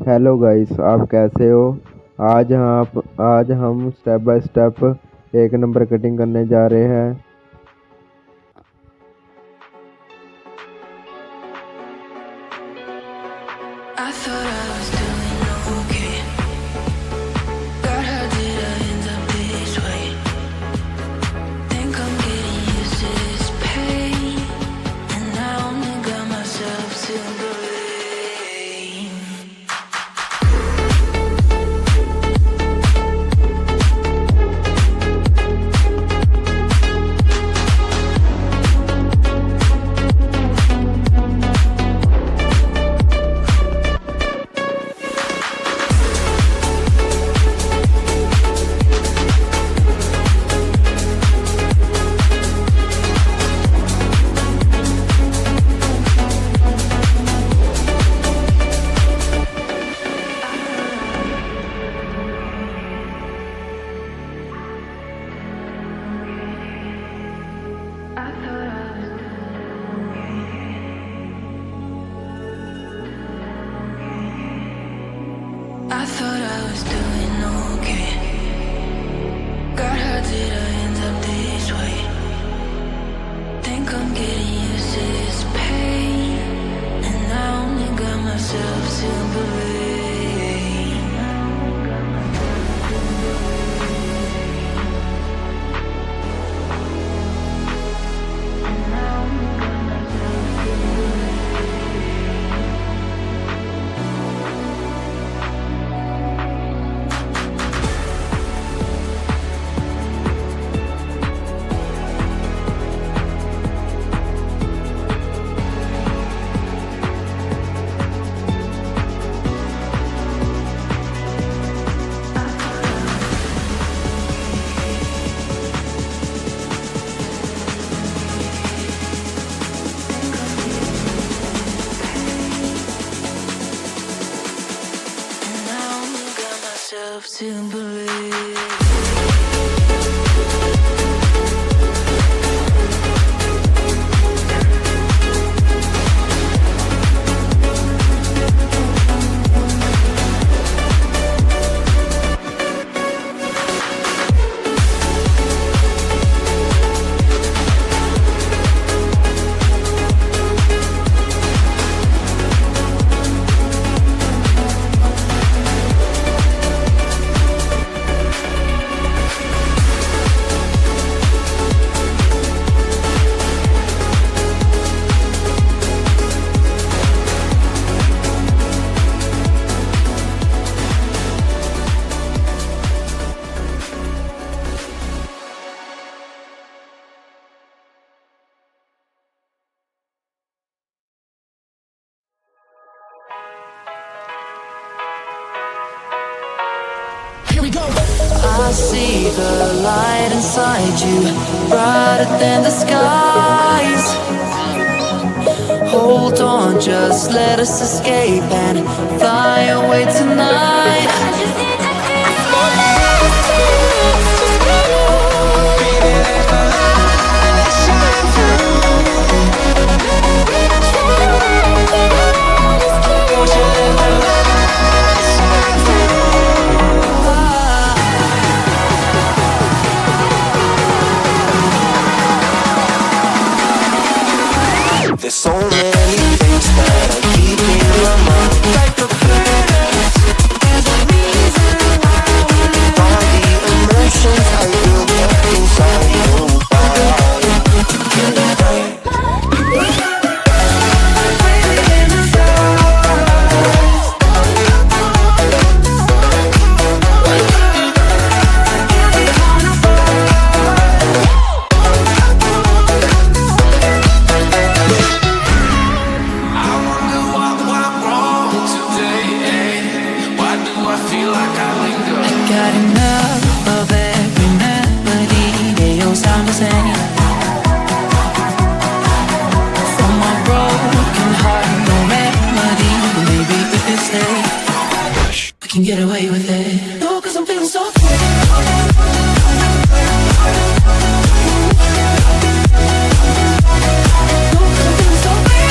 Hello guys, आप कैसे हो? आज हम स्टेप बाय स्टेप एक नंबर कटिंग करने जा रहे हैं। I thought I was doing okay. God, how did I end up this way? Think I'm getting used to this pain, and I only got myself to blame. I thought I was doing I thought I was doing okay. God, how did I end up this way? Think I'm getting used to this pain, and I only got myself to blame. And I only got myself to believe. I see the light inside you, brighter than the skies. Hold on, just let us escape and fly away tonight. There's so many things that I keep in my mind, like the planets. There's a reason why we live. All the emotions I feel kept inside your body. Breathing in the stars. I wonder what went wrong today, eh? Why do I feel like I linger? Got enough of every melody, they all sound the same. From my broken heart, no remedy. Maybe if we stay, we can get away with it. No, 'cause I'm feeling so free. No, 'cause I'm feeling so free.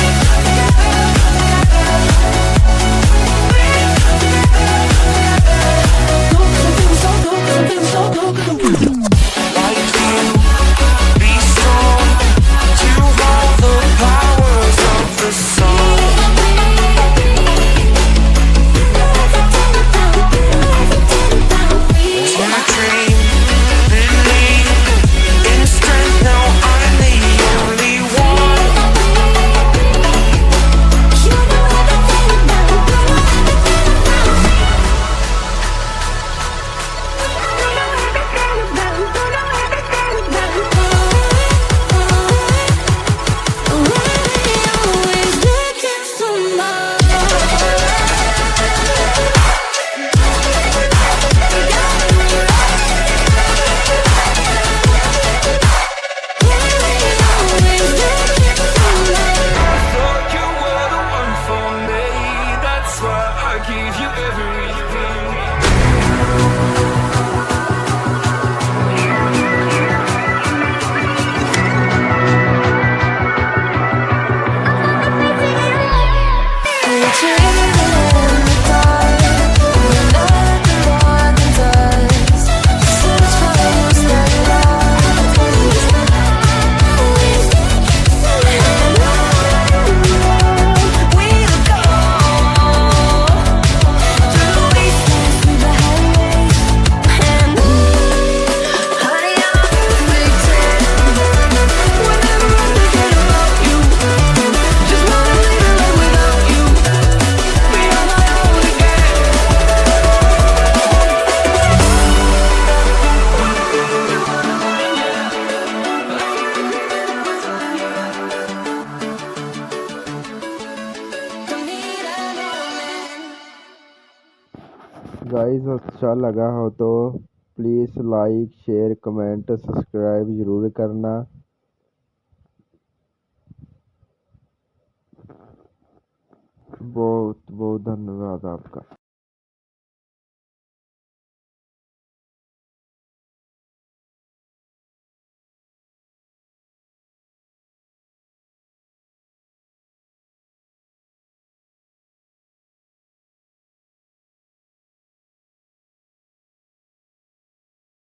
Guys अच्छा लगा हो तो please like share comment subscribe ज़रूर करना। बहुत बहुत धन्यवाद आपका।